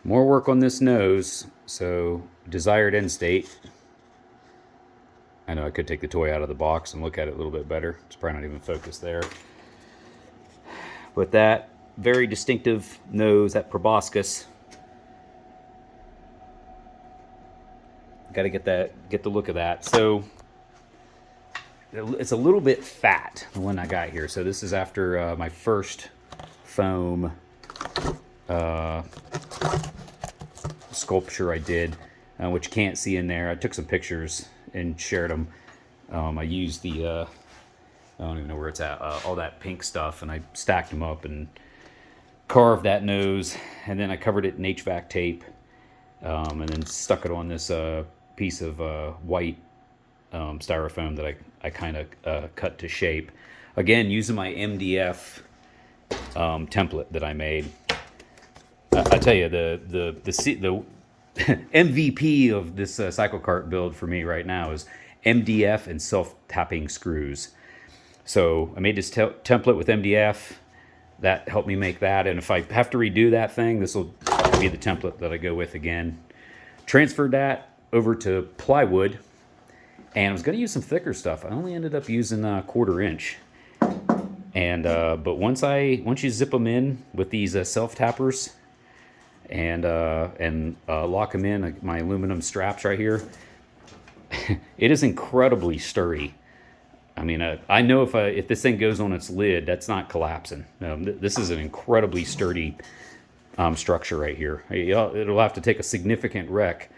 More work on this nose. So desired end state. I know I could take the toy out of the box and look at it a little bit better. It's probably not even focused there. But that very distinctive nose, that proboscis. Got to get the look of that. So it's a little bit fat, the one I got here. So this is after my first foam sculpture I did, which you can't see in there. I took some pictures and shared them. I used the, I don't even know where it's at, all that pink stuff, and I stacked them up and carved that nose, and then I covered it in HVAC tape, and then stuck it on this piece of white styrofoam that I kind of cut to shape. Again, using my MDF template that I made. I tell you, the MVP of this Cyclekart build for me right now is MDF and self-tapping screws. So I made this template with MDF. That helped me make that, and if I have to redo that thing, this will be the template that I go with again. Transferred that over to plywood, and I was going to use some thicker stuff. I only ended up using 1/4 inch. And but once you zip them in with these self tappers and lock them in, my aluminum straps right here, it is incredibly sturdy. I mean, I know if this thing goes on its lid, that's not collapsing. This is an incredibly sturdy structure right here. It'll have to take a significant wreck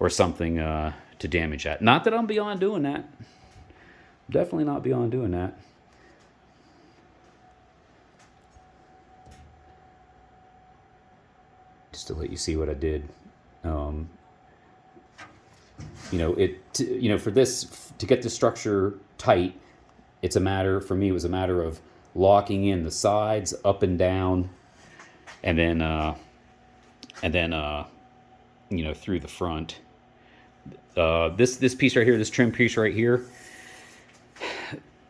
or something to damage that. Not that I'm beyond doing that. Definitely not beyond doing that. Just to let you see what I did. For this, to get the structure tight, it was a matter of locking in the sides up and down, and then through the front. This piece right here, this trim piece right here,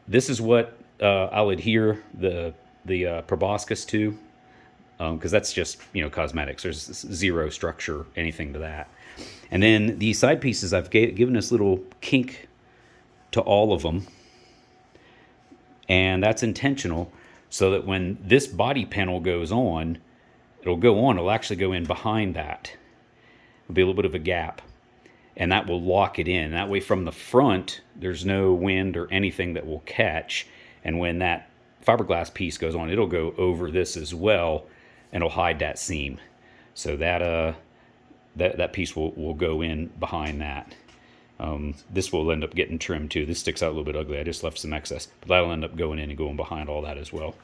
this is what I'll adhere the proboscis to, because that's just cosmetics. There's zero structure, anything to that. And then these side pieces, I've given this little kink to all of them, and that's intentional, so that when this body panel goes on, it'll actually go in behind that. There'll be a little bit of a gap, and that will lock it in. That way from the front, there's no wind or anything that will catch, and when that fiberglass piece goes on, it'll go over this as well, and it'll hide that seam. So that piece will go in behind that. This will end up getting trimmed too. This sticks out a little bit ugly. I just left some excess, but that'll end up going in and going behind all that as well.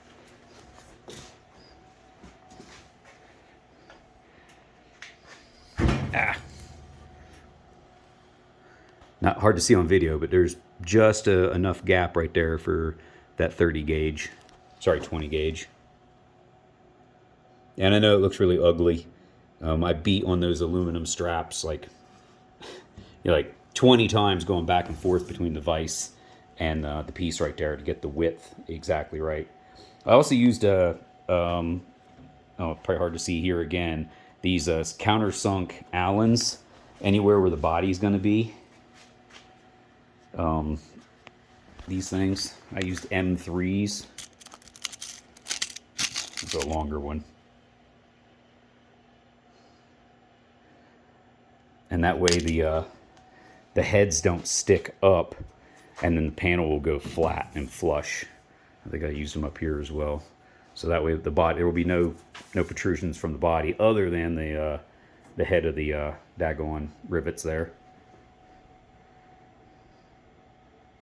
Not hard to see on video, but there's just enough gap right there for that 30 gauge. Sorry, 20 gauge. And I know it looks really ugly. I beat on those aluminum straps like 20 times, going back and forth between the vise and the piece right there to get the width exactly right. I also used probably hard to see here again, these countersunk Allens anywhere where the body's going to be. These things, I used M3s. It's a longer one. And that way the heads don't stick up, and then the panel will go flat and flush. I think I used them up here as well. So that way the body, there will be no protrusions from the body other than the head of the daggone rivets there.